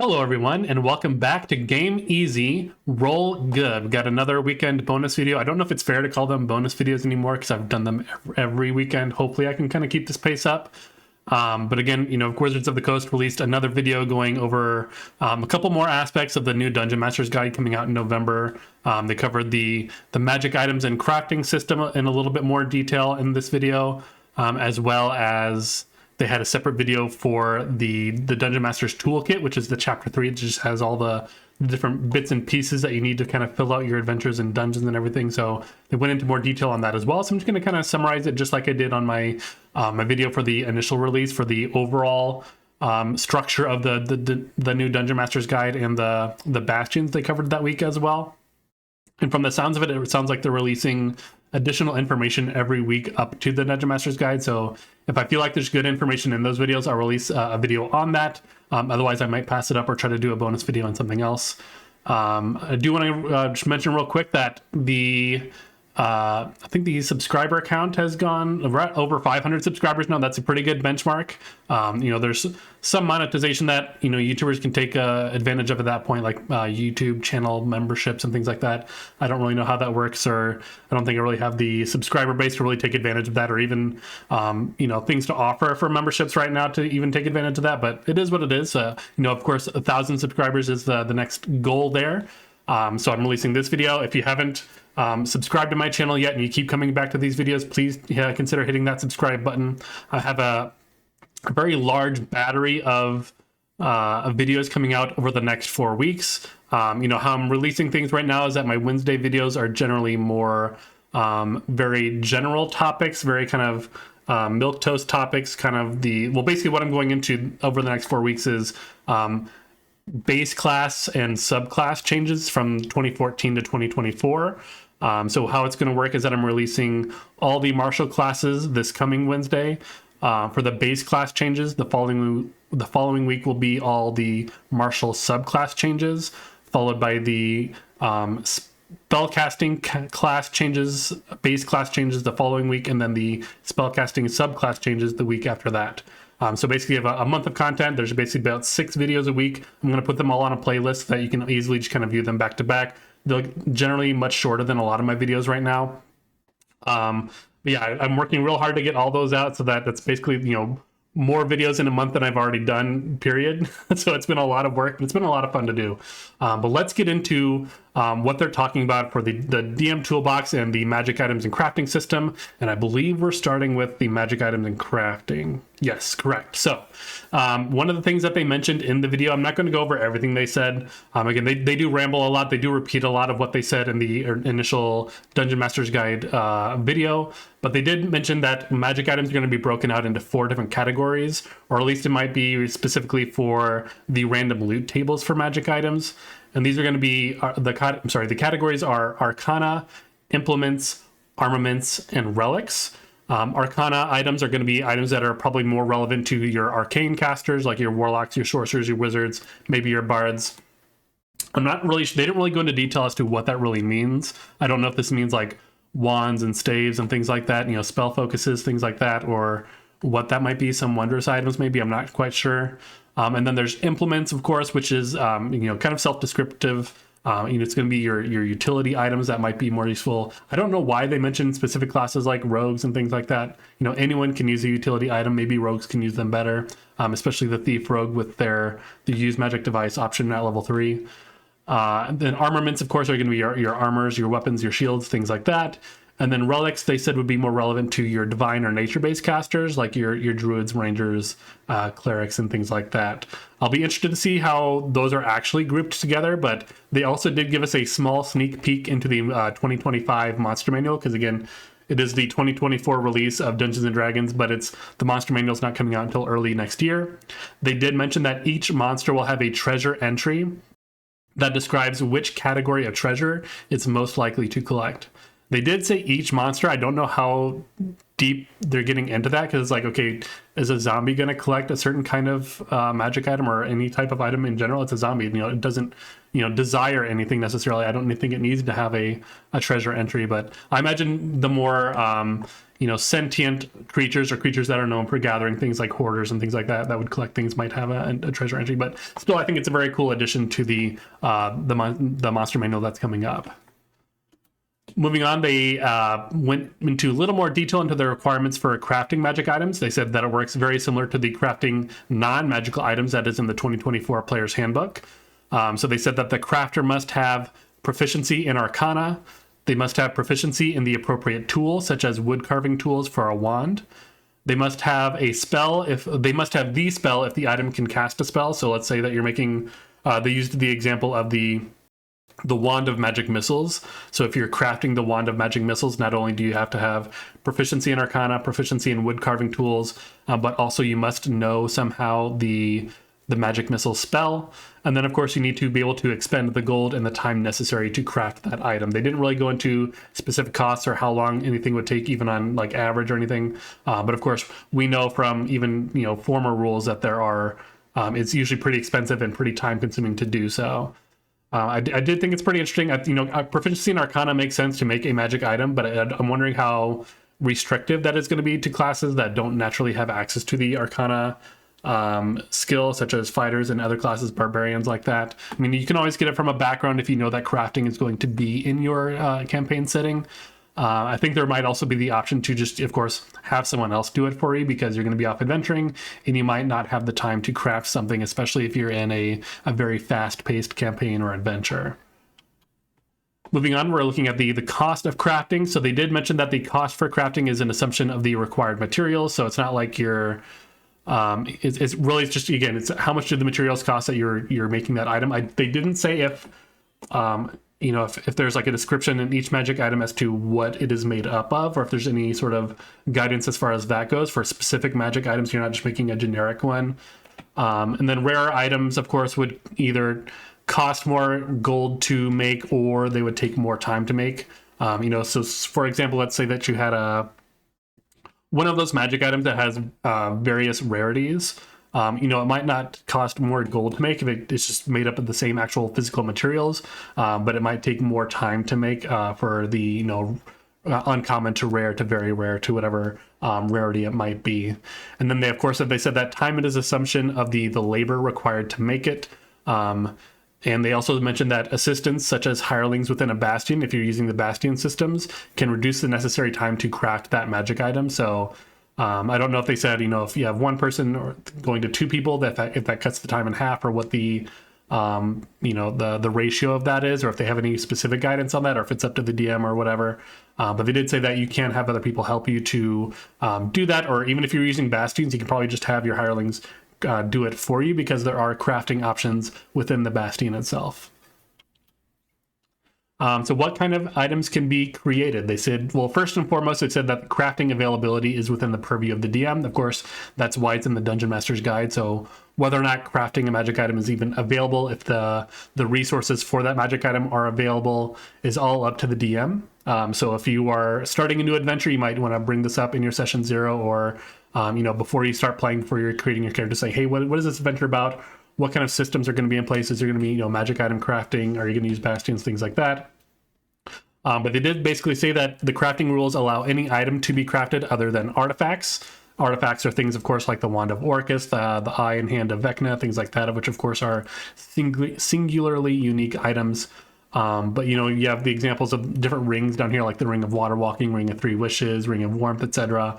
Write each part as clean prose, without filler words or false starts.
Hello, everyone, and welcome back to Game Easy, Roll Good. We've got another weekend bonus video. I don't know if it's fair to call them bonus videos anymore because I've done them every weekend. Hopefully, I can kind of keep this pace up. But again, Wizards of the Coast released another video going over a couple more aspects of the new Dungeon Master's Guide coming out in November. They covered the magic items and crafting system in a little bit more detail in this video, as well as they had a separate video for the Dungeon Master's Toolkit, which is the chapter 3. It just has all the different bits and pieces that you need to kind of fill out your adventures and dungeons and everything. So they went into more detail on that as well. So I'm just going to kind of summarize it just like I did on my my video for the initial release for the overall structure of the new Dungeon Master's Guide and the bastions they covered that week as well. And from the sounds of it, it sounds like they're releasing additional information every week up to the Dungeon Master's Guide. So if I feel like there's good information in those videos, I'll release a video on that. Otherwise, I might pass it up or try to do a bonus video on something else. I do want to just mention real quick that I think the subscriber count has gone over 500 subscribers now. That's a pretty good benchmark. There's some monetization that YouTubers can take advantage of at that point, like YouTube channel memberships and things like that. I don't really know how that works, or I don't think I really have the subscriber base to really take advantage of that, or even things to offer for memberships right now to even take advantage of that. But it is what it is. Of course, 1,000 subscribers is the next goal there. So I'm releasing this video. If you haven't subscribed to my channel yet and you keep coming back to these videos, please consider hitting that subscribe button. I have a very large battery of videos coming out over the next 4 weeks. How I'm releasing things right now is that my Wednesday videos are generally more very general topics, very kind of milquetoast topics, basically what I'm going into over the next 4 weeks is base class and subclass changes from 2014 to 2024. So how it's going to work is that I'm releasing all the martial classes this coming Wednesday. For the base class changes, the following week will be all the martial subclass changes, followed by the spellcasting class changes, base class changes the following week, and then the spellcasting subclass changes the week after that. So basically, you have a month of content. There's basically about 6 videos a week. I'm going to put them all on a playlist so that you can easily just kind of view them back to back. They're generally much shorter than a lot of my videos right now. But yeah, I'm working real hard to get all those out so that's basically, more videos in a month than I've already done, period. So it's been a lot of work, but it's been a lot of fun to do. But let's get into what they're talking about for the DM Toolbox and the magic items and crafting system. And I believe we're starting with the magic items and crafting. Yes, correct. So one of the things that they mentioned in the video, I'm not going to go over everything they said. Again, they do ramble a lot. They do repeat a lot of what they said in the initial Dungeon Master's Guide video. But they did mention that magic items are going to be broken out into 4 different categories, or at least it might be specifically for the random loot tables for magic items. And these are going to be the categories are Arcana, Implements, Armaments, and Relics. Arcana items are going to be items that are probably more relevant to your arcane casters, like your warlocks, your sorcerers, your wizards, maybe your bards. I'm not really, they didn't really go into detail as to what that really means. I don't know if this means like wands and staves and things like that, spell focuses, things like that, or what that might be, some wondrous items maybe, I'm not quite sure. And then there's implements, of course, which is kind of self-descriptive. It's going to be your utility items that might be more useful. I don't know why they mentioned specific classes like rogues and things like that. Anyone can use a utility item. Maybe rogues can use them better, especially the thief rogue with the use magic device option at level 3. And then armaments, of course, are going to be your armors, your weapons, your shields, things like that. And then relics, they said, would be more relevant to your divine or nature-based casters, like your druids, rangers, clerics, and things like that. I'll be interested to see how those are actually grouped together, but they also did give us a small sneak peek into the 2025 Monster Manual, because again, it is the 2024 release of Dungeons & Dragons, but the Monster Manual is not coming out until early next year. They did mention that each monster will have a treasure entry that describes which category of treasure it's most likely to collect. They did say each monster. I don't know how deep they're getting into that, because it's like, okay, is a zombie going to collect a certain kind of magic item or any type of item in general? It's a zombie. It doesn't, desire anything necessarily. I don't think it needs to have a treasure entry, but I imagine the more, sentient creatures or creatures that are known for gathering things like hoarders and things like that would collect things might have a treasure entry. But still, I think it's a very cool addition to the monster manual that's coming up. Moving on, they went into a little more detail into the requirements for crafting magic items. They said that it works very similar to the crafting non-magical items that is in the 2024 Player's Handbook. So they said that the crafter must have proficiency in Arcana. They must have proficiency in the appropriate tool, such as wood carving tools for a wand. They must have a spell if the item can cast a spell. So let's say that you're making. They used the example of the wand of magic missiles. So if you're crafting the wand of magic missiles, not only do you have to have proficiency in Arcana, proficiency in wood carving tools, but also you must know somehow the magic missile spell. And then of course you need to be able to expend the gold and the time necessary to craft that item. They didn't really go into specific costs or how long anything would take, even on like average or anything. But of course we know from even former rules that there are it's usually pretty expensive and pretty time consuming to do so. I did think it's pretty interesting. Proficiency in Arcana makes sense to make a magic item, but I'm wondering how restrictive that is going to be to classes that don't naturally have access to the Arcana skill, such as fighters and other classes, barbarians like that. I mean, you can always get it from a background if you know that crafting is going to be in your campaign setting. I think there might also be the option to just, of course, have someone else do it for you because you're going to be off adventuring and you might not have the time to craft something, especially if you're in a very fast-paced campaign or adventure. Moving on, we're looking at the cost of crafting. So they did mention that the cost for crafting is an assumption of the required materials. So it's not like you're it's really just, again, it's how much do the materials cost that you're making that item. They didn't say if there's like a description in each magic item as to what it is made up of, or if there's any sort of guidance as far as that goes for specific magic items. You're not just making a generic one. And then rare items, of course, would either cost more gold to make or they would take more time to make. So for example, let's say that you had one of those magic items that has various rarities. It might not cost more gold to make if it's just made up of the same actual physical materials, but it might take more time to make for the uncommon to rare to very rare to whatever rarity it might be. And then they said that time is assumption of the labor required to make it. And they also mentioned that assistants such as hirelings within a bastion, if you're using the bastion systems, can reduce the necessary time to craft that magic item. So I don't know if they said, if you have one person or going to two people, if that cuts the time in half, or what the ratio of that is, or if they have any specific guidance on that, or if it's up to the DM or whatever. But they did say that you can have other people help you to do that, or even if you're using bastions, you can probably just have your hirelings do it for you because there are crafting options within the bastion itself. So what kind of items can be created? They said, well, first and foremost, it said that crafting availability is within the purview of the DM. Of course, that's why it's in the Dungeon Master's Guide. So whether or not crafting a magic item is even available, if the resources for that magic item are available, is all up to the DM. So if you are starting a new adventure, you might want to bring this up in your session 0 or before you start playing, before you're creating your character, say, hey, what is this adventure about? What kind of systems are going to be in place? Is there going to be, magic item crafting? Are you going to use bastions, things like that? But they did basically say that the crafting rules allow any item to be crafted other than artifacts. Artifacts are things, of course, like the Wand of Orcus, the Eye and Hand of Vecna, things like that, which, of course, are singularly unique items. But, you have the examples of different rings down here, like the Ring of Water Walking, Ring of Three Wishes, Ring of Warmth, etc.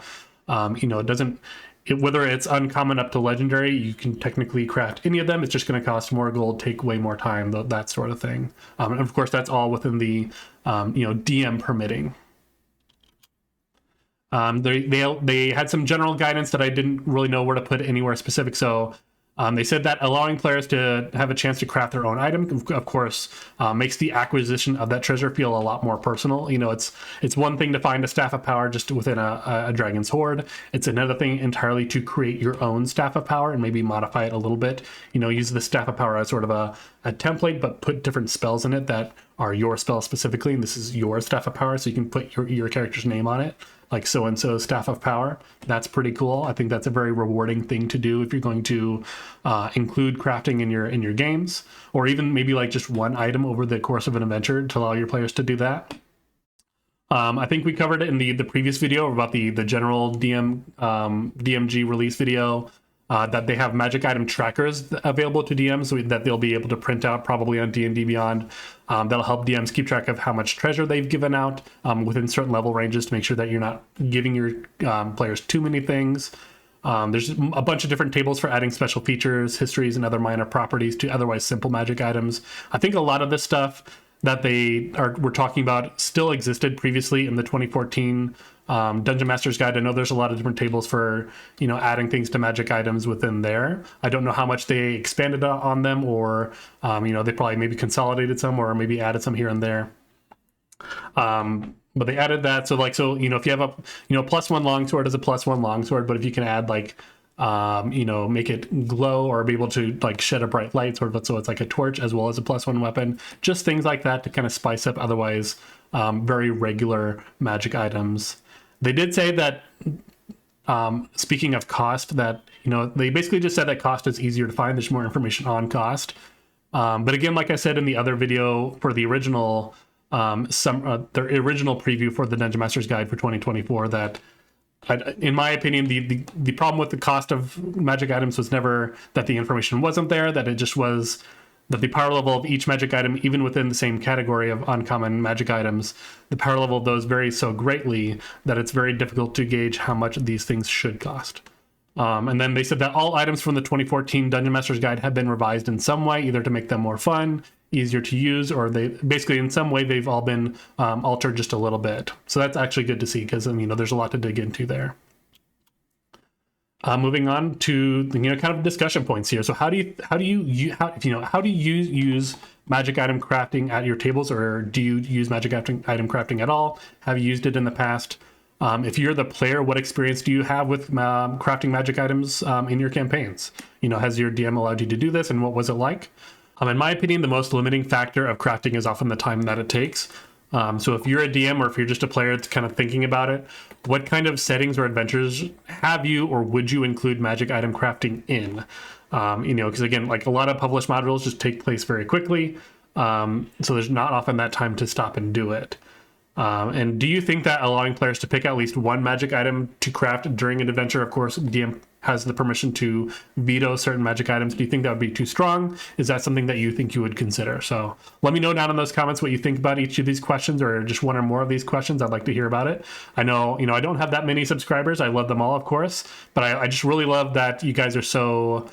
Whether it's uncommon up to legendary, you can technically craft any of them. It's just going to cost more gold, take way more time, that sort of thing. And of course, that's all within the DM permitting. They had some general guidance that I didn't really know where to put anywhere specific. So they said that allowing players to have a chance to craft their own item, of course, makes the acquisition of that treasure feel a lot more personal. It's one thing to find a Staff of Power just within a Dragon's Hoard. It's another thing entirely to create your own Staff of Power and maybe modify it a little bit. Use the Staff of Power as sort of a template, but put different spells in it that are your spell specifically. And this is your Staff of Power, so you can put your character's name on it, like so-and-so Staff of Power. That's pretty cool. I think that's a very rewarding thing to do if you're going to include crafting in your games, or even maybe like just one item over the course of an adventure to allow your players to do that. I think we covered it in the previous video about the general DMG release video, that they have magic item trackers available to DMs that they'll be able to print out probably on D&D Beyond. That'll help DMs keep track of how much treasure they've given out within certain level ranges to make sure that you're not giving your players too many things. There's a bunch of different tables for adding special features, histories, and other minor properties to otherwise simple magic items. I think a lot of this stuff that we're talking about still existed previously in the 2014 Dungeon Master's Guide. I know there's a lot of different tables for, adding things to magic items within there. I don't know how much they expanded on them, or, they probably maybe consolidated some or maybe added some here and there. But they added that. So if you have a, +1 longsword is a +1 longsword, but if you can add make it glow or be able to shed a bright light, so it's like a torch as well as a +1 weapon, just things like that to kind of spice up otherwise very regular magic items. They did say that, speaking of cost, that they basically just said that cost is easier to find. There's more information on cost, but again, like I said in the other video for the original the original preview for the Dungeon Master's Guide for 2024, that in my opinion, the problem with the cost of magic items was never that the information wasn't there, that it just was that the power level of each magic item, even within the same category of uncommon magic items, the power level of those varies so greatly that it's very difficult to gauge how much these things should cost. And then they said that all items from the 2014 Dungeon Master's Guide have been revised in some way, either to make them more fun, easier to use, or they basically in some way they've all been altered just a little bit. So that's actually good to see, because there's a lot to dig into there. Moving on to kind of discussion points here. So how do you use magic item crafting at your tables, or do you use magic item crafting at all? Have you used it in the past? If you're the player, what experience do you have with crafting magic items in your campaigns? Has your DM allowed you to do this, and what was it like? In my opinion, the most limiting factor of crafting is often the time that it takes. So if you're a DM or if you're just a player that's kind of thinking about it, what kind of settings or adventures have you or would you include magic item crafting in? Because again, like a lot of published modules just take place very quickly. So there's not often that time to stop and do it. And do you think that allowing players to pick at least one magic item to craft during an adventure, of course, DM has the permission to veto certain magic items, do you think that would be too strong? Is that something that you think you would consider? So let me know down in those comments what you think about each of these questions, or just one or more of these questions. I'd like to hear about it. I know, I don't have that many subscribers. I love them all, of course, but I just really love that you guys are so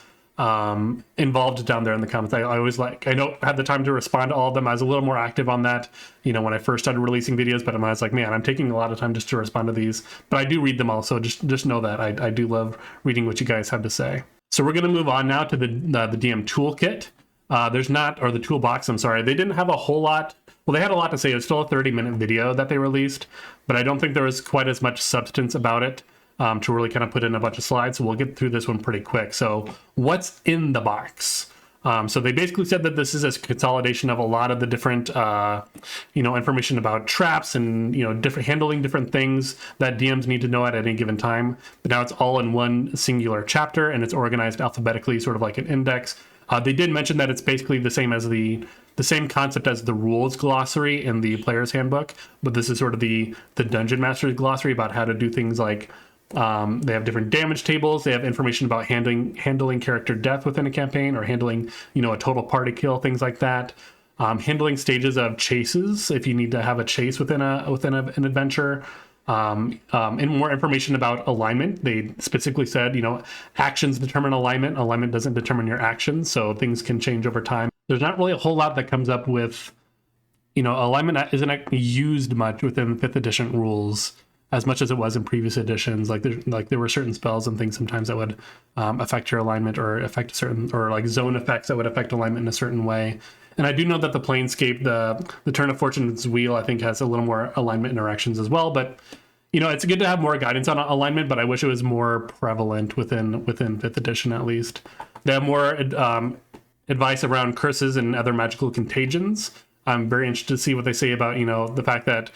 involved down there in the comments. I always I don't have the time to respond to all of them. I was a little more active on that, when I first started releasing videos, but I was like, man, I'm taking a lot of time just to respond to these, but I do read them all. So just know that I do love reading what you guys have to say. So we're going to move on now to the DM toolkit. Or the toolbox, I'm sorry. They didn't have a whole lot. Well, they had a lot to say. It was still a 30-minute video that they released, but I don't think there was quite as much substance about it to really kind of put in a bunch of slides. So we'll get through this one pretty quick. So what's in the box? So they basically said that this is a consolidation of a lot of the different, information about traps and, handling different things that DMs need to know at any given time. But now it's all in one singular chapter, and it's organized alphabetically, sort of like an index. They did mention that it's basically the same as the same concept as the rules glossary in the player's handbook, but this is sort of the Dungeon Master's glossary about how to do things like they have different damage tables. They have information about handling character death within a campaign, or handling, a total party kill, things like that. Handling stages of chases, if you need to have a chase within an adventure. And more information about alignment. They specifically said, actions determine alignment. Alignment doesn't determine your actions, so things can change over time. There's not really a whole lot that comes up with, alignment isn't used much within 5th edition rules as much as it was in previous editions. There were certain spells and things sometimes that would affect your alignment, or affect zone effects that would affect alignment in a certain way. And I do know that the Planescape, the Turn of Fortune's wheel, I think has a little more alignment interactions as well. But it's good to have more guidance on alignment, but I wish it was more prevalent within 5th edition at least. They have more advice around curses and other magical contagions. I'm very interested to see what they say about the fact that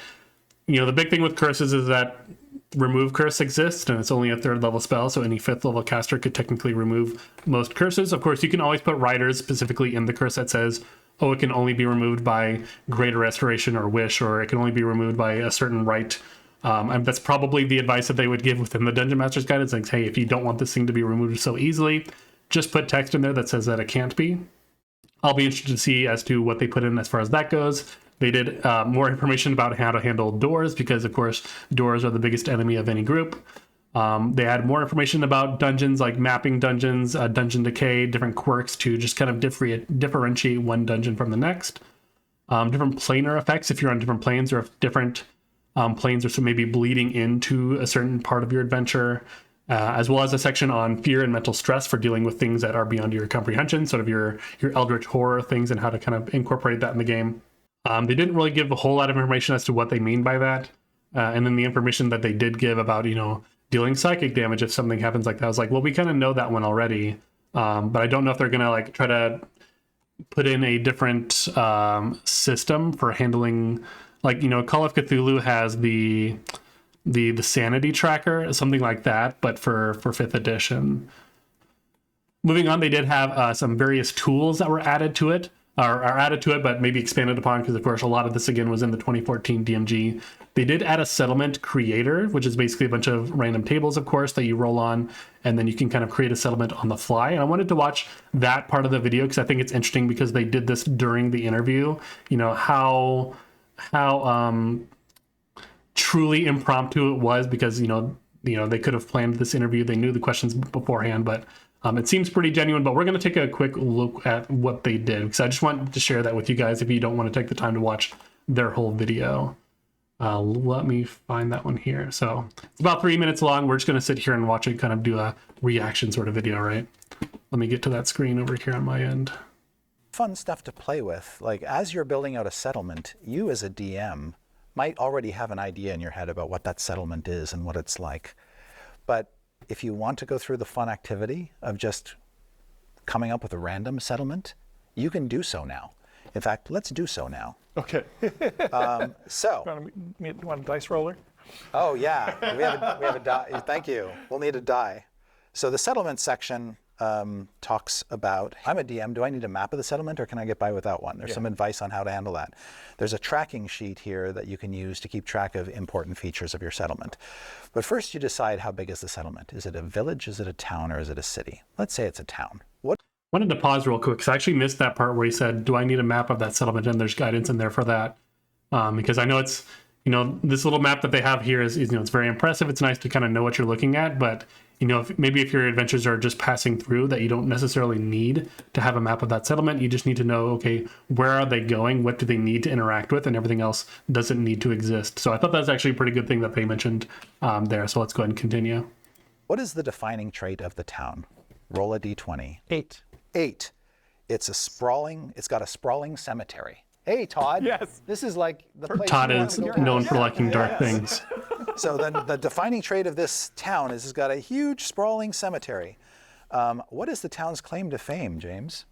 the big thing with curses is that remove curse exists, and it's only a 3rd level spell, so any 5th level caster could technically remove most curses. Of course, you can always put riders specifically in the curse that says oh, it can only be removed by Greater Restoration or Wish, or it can only be removed by a certain rite. And that's probably the advice that they would give within the Dungeon Master's Guide. It's like, hey, if you don't want this thing to be removed so easily, just put text in there that says that it can't be. I'll be interested to see as to what they put in as far as that goes. They did more information about how to handle doors, because of course doors are the biggest enemy of any group. They had more information about dungeons, like mapping dungeons, dungeon decay, different quirks to just kind of differentiate one dungeon from the next. Different planar effects if you're on different planes, or if different planes are so maybe bleeding into a certain part of your adventure, as well as a section on fear and mental stress for dealing with things that are beyond your comprehension, sort of your eldritch horror things, and how to kind of incorporate that in the game. They didn't really give a whole lot of information as to what they mean by that. And then the information that they did give about, dealing psychic damage if something happens like that, I was like, well, we kind of know that one already. But I don't know if they're going to like try to put in a different system for handling, like, Call of Cthulhu has the sanity tracker, something like that, but for 5th edition. Moving on, they did have some various tools that were added to it, are added to it, but maybe expanded upon, because of course a lot of this again was in the 2014 DMG. They did add a settlement creator, which is basically a bunch of random tables, of course, that you roll on, and then you can kind of create a settlement on the fly. And I wanted to watch that part of the video because I think it's interesting, because they did this during the interview. How truly impromptu it was, because they could have planned this interview, they knew the questions beforehand, but it seems pretty genuine. But we're going to take a quick look at what they did, because I just wanted to share that with you guys if you don't want to take the time to watch their whole video. Let me find that one here. So it's about 3 minutes long. We're just going to sit here and watch it, kind of do a reaction sort of video, right? Let me get to that screen over here on my end. Fun stuff to play with. Like, as you're building out a settlement, you as a DM might already have an idea in your head about what that settlement is and what it's like. But if you want to go through the fun activity of just coming up with a random settlement, you can do so now. In fact, let's do so now. Okay. You want a dice roller? Oh yeah, we have a die. Thank you. We'll need a die. So the settlement section talks about, I'm a DM, do I need a map of the settlement, or can I get by without one? There's some advice on how to handle that. There's a tracking sheet here that you can use to keep track of important features of your settlement. But first you decide, how big is the settlement? Is it a village, is it a town, or is it a city? Let's say it's a town. Wanted to pause real quick, because I actually missed that part where he said, do I need a map of that settlement? And there's guidance in there for that. Because I know it's, this little map that they have here is it's very impressive. It's nice to kind of know what you're looking at, but if your adventures are just passing through, that you don't necessarily need to have a map of that settlement. You just need to know, okay, where are they going? What do they need to interact with? And everything else doesn't need to exist. So I thought that's actually a pretty good thing that they mentioned there. So let's go ahead and continue. What is the defining trait of the town? Roll a d20. 8. It's got a sprawling cemetery. Hey, Todd. Yes. This is like the place. Todd is known for liking dark things. So then the defining trait of this town is it's got a huge sprawling cemetery. What is the town's claim to fame, James?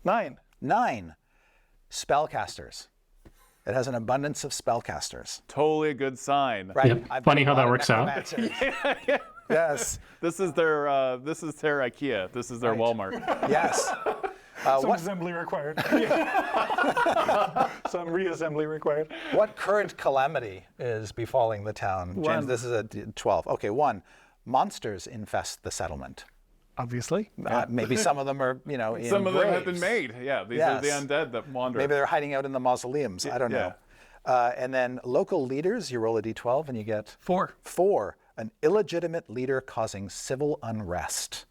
9. 9. Spellcasters. It has an abundance of spellcasters. Totally a good sign. Right. Yep. Funny how that works out. Yes. This is their IKEA. This is their Walmart. Yes. Some assembly required. Some reassembly required. What current calamity is befalling the town? James, 1. this is a 12. Okay, 1. Monsters infest the settlement. Obviously. Maybe some of them are, in Some of them have graves. been made. Yeah, these are the undead that wander. Maybe they're hiding out in the mausoleums. I don't know. And then local leaders, you roll a d12 and you get 4. 4. An illegitimate leader causing civil unrest.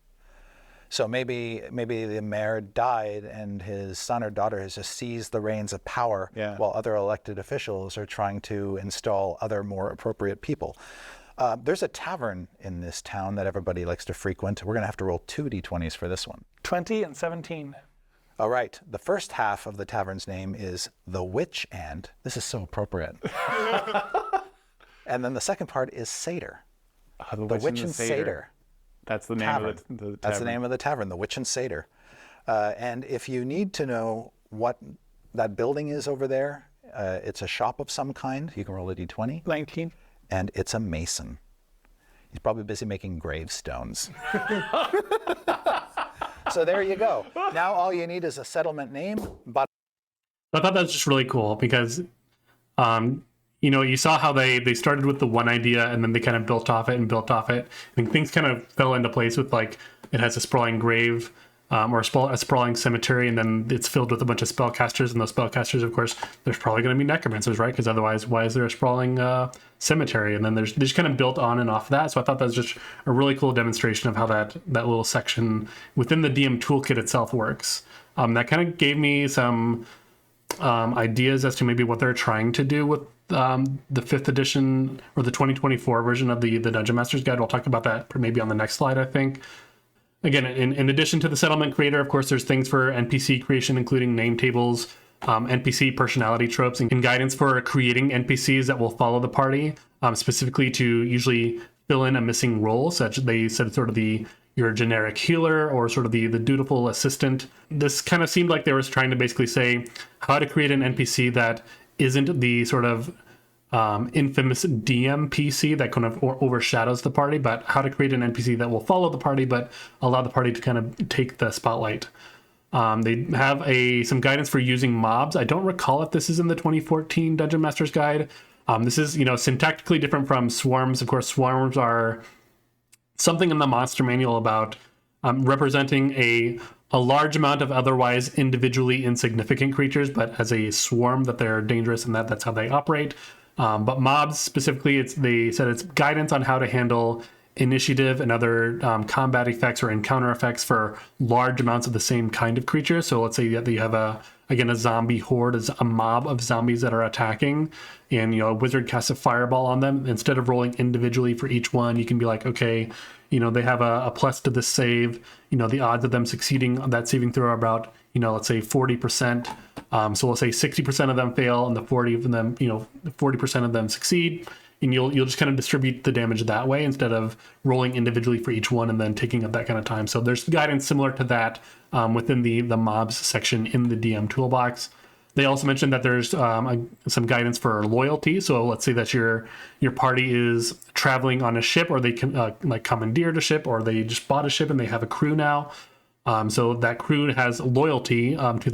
So maybe the mayor died and his son or daughter has just seized the reins of power while other elected officials are trying to install other more appropriate people. There's a tavern in this town that everybody likes to frequent. We're going to have to roll 2 d20s for this one. 20 and 17. All right. The first half of the tavern's name is The Witch and. This is so appropriate. And then the second part is Satyr. The Witch and Satyr. That's the name Tavern. of the tavern. That's the name of the tavern, The Witch and Satyr. And if you need to know what that building is over there, it's a shop of some kind. You can roll a d20. 19. And it's a mason. He's probably busy making gravestones. So there you go. Now all you need is a settlement name. But I thought that was just really cool because, you saw how they started with the one idea and then they kind of built off it and built off it. And things kind of fell into place with like, it has a sprawling grave or a sprawling cemetery, and then it's filled with a bunch of spellcasters. And those spellcasters, of course, there's probably going to be necromancers, right? Because otherwise, why is there a sprawling cemetery? And then they just kind of built on and off that. So I thought that was just a really cool demonstration of how that little section within the DM toolkit itself works. That kind of gave me some ideas as to maybe what they're trying to do with the 5th edition or the 2024 version of the Dungeon Master's Guide. We'll talk about that maybe on the next slide, I think. Again, in addition to the settlement creator, of course, there's things for NPC creation, including name tables, NPC personality tropes, and guidance for creating NPCs that will follow the party, specifically to usually fill in a missing role, such they said sort of your generic healer or sort of the dutiful assistant. This kind of seemed like they were trying to basically say how to create an NPC that isn't the sort of infamous DM PC that kind of overshadows the party, but how to create an NPC that will follow the party but allow the party to kind of take the spotlight. They have some guidance for using mobs. I don't recall if this is in the 2014 Dungeon Master's Guide. This is, syntactically different from swarms. Of course, swarms are something in the monster manual about representing a large amount of otherwise individually insignificant creatures, but as a swarm that they're dangerous and that's how they operate. But mobs specifically, they said it's guidance on how to handle initiative and other combat effects or encounter effects for large amounts of the same kind of creature. So let's say that you have a zombie horde, a mob of zombies that are attacking, and a wizard casts a fireball on them. Instead of rolling individually for each one, you can be like, okay, they have a plus to this save. The odds of them succeeding on that saving throw are about, let's say 40%. So we'll say 60% of them fail, and the 40% of them succeed. And you'll just kind of distribute the damage that way instead of rolling individually for each one and then taking up that kind of time. So there's guidance similar to that within the mobs section in the DM Toolbox. They also mentioned that there's some guidance for loyalty. So let's say that your party is traveling on a ship, or they can like commandeered a ship, or they just bought a ship and they have a crew now. So that crew has loyalty to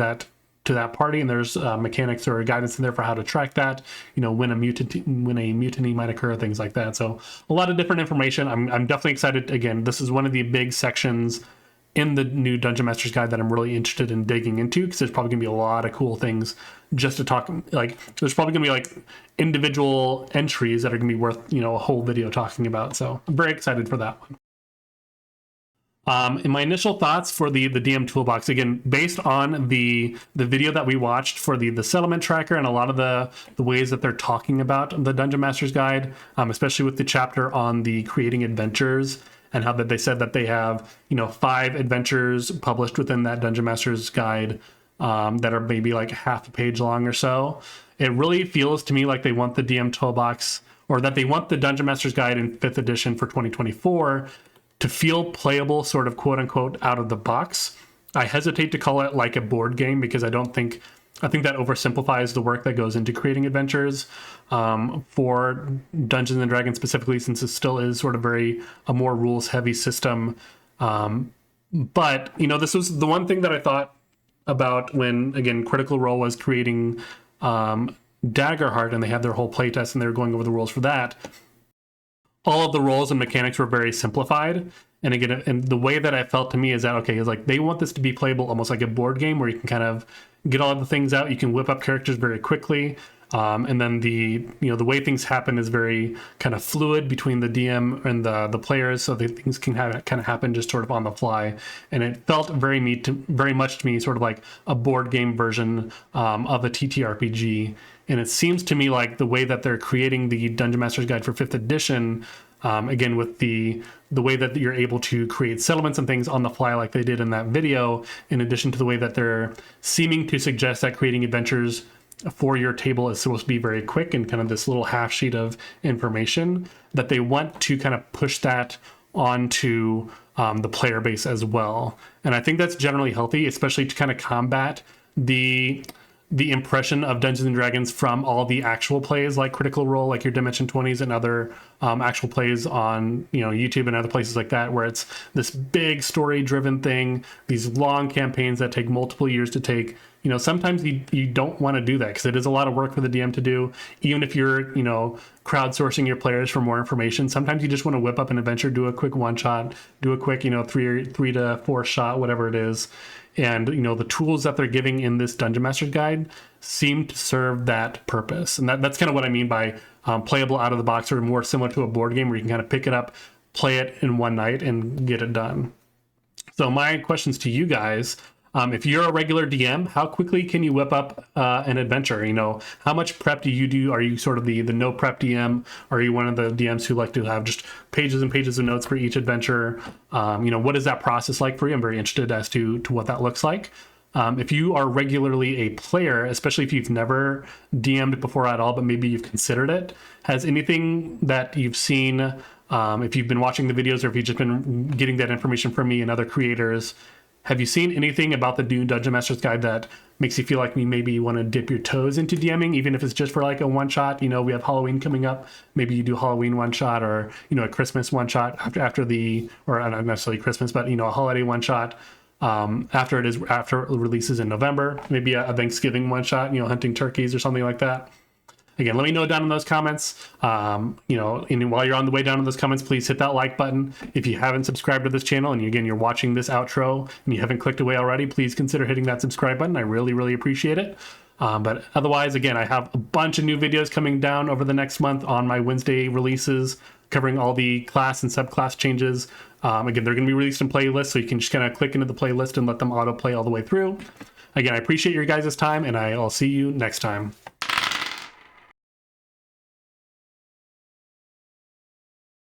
that party, and there's mechanics or guidance in there for how to track that. When a mutiny might occur, things like that. So a lot of different information. I'm definitely excited. Again, this is one of the big sections in the new Dungeon Master's Guide that I'm really interested in digging into, because there's probably gonna be a lot of cool things just to talk. Like there's probably gonna be like individual entries that are gonna be worth a whole video talking about. So I'm very excited for that one. In my initial thoughts for the DM Toolbox, again, based on the video that we watched for the settlement tracker and a lot of the ways that they're talking about the Dungeon Master's Guide, especially with the chapter on the creating adventures and how that they said that they have 5 adventures published within that Dungeon Master's Guide that are maybe like half a page long or so. It really feels to me like they want the DM Toolbox, or that they want the Dungeon Master's Guide in 5th edition for 2024 to feel playable, sort of quote unquote, out of the box. I hesitate to call it like a board game, because I think that oversimplifies the work that goes into creating adventures for Dungeons and Dragons specifically, since it still is sort of a more rules heavy system. But this was the one thing that I thought about when, again, Critical Role was creating Daggerheart, and they had their whole playtest and they were going over the rules for that. All of the roles and mechanics were very simplified. And again, and the way that I felt to me is that, okay, is like they want this to be playable almost like a board game where you can kind of get all of the things out. You can whip up characters very quickly. And then the way things happen is very kind of fluid between the DM and the players. So that things can kind of happen just sort of on the fly. And it felt very much to me sort of like a board game version of a TTRPG. And it seems to me like the way that they're creating the Dungeon Master's Guide for 5th edition, again, with the way that you're able to create settlements and things on the fly like they did in that video, in addition to the way that they're seeming to suggest that creating adventures for your table is supposed to be very quick and kind of this little half sheet of information, that they want to kind of push that onto the player base as well. And I think that's generally healthy, especially to kind of combat the the impression of Dungeons and Dragons from all the actual plays like Critical Role, like your Dimension 20s and other actual plays on YouTube and other places like that, where it's this big story driven thing, these long campaigns that take multiple years to take. Sometimes you don't want to do that because it is a lot of work for the DM to do. Even if you're crowdsourcing your players for more information, sometimes you just want to whip up an adventure, do a quick one shot, do a quick 3 to 4 shot, whatever it is. And the tools that they're giving in this Dungeon Master's Guide seem to serve that purpose. And that's kind of what I mean by playable out of the box, or more similar to a board game where you can kind of pick it up, play it in one night, and get it done. So my questions to you guys: if you're a regular DM, how quickly can you whip up an adventure? How much prep do you do? Are you sort of the no prep DM? Or are you one of the DMs who like to have just pages and pages of notes for each adventure? What is that process like for you? I'm very interested as to what that looks like. If you are regularly a player, especially if you've never DM'd before at all, but maybe you've considered it, has anything that you've seen, if you've been watching the videos or if you've just been getting that information from me and other creators, have you seen anything about the new Dungeon Master's Guide that makes you feel like maybe you want to dip your toes into DMing, even if it's just for like a one shot? We have Halloween coming up. Maybe you do Halloween one shot, or a Christmas one shot after or not necessarily Christmas, but a holiday one shot after it releases in November. Maybe a Thanksgiving one shot, hunting turkeys or something like that. Again, let me know down in those comments. And while you're on the way down in those comments, please hit that like button. If you haven't subscribed to this channel, and you're watching this outro and you haven't clicked away already, please consider hitting that subscribe button. I really, really appreciate it. But otherwise, again, I have a bunch of new videos coming down over the next month on my Wednesday releases, covering all the class and subclass changes. Again, they're going to be released in playlists, so you can just kind of click into the playlist and let them autoplay all the way through. Again, I appreciate your guys' time, and I'll see you next time.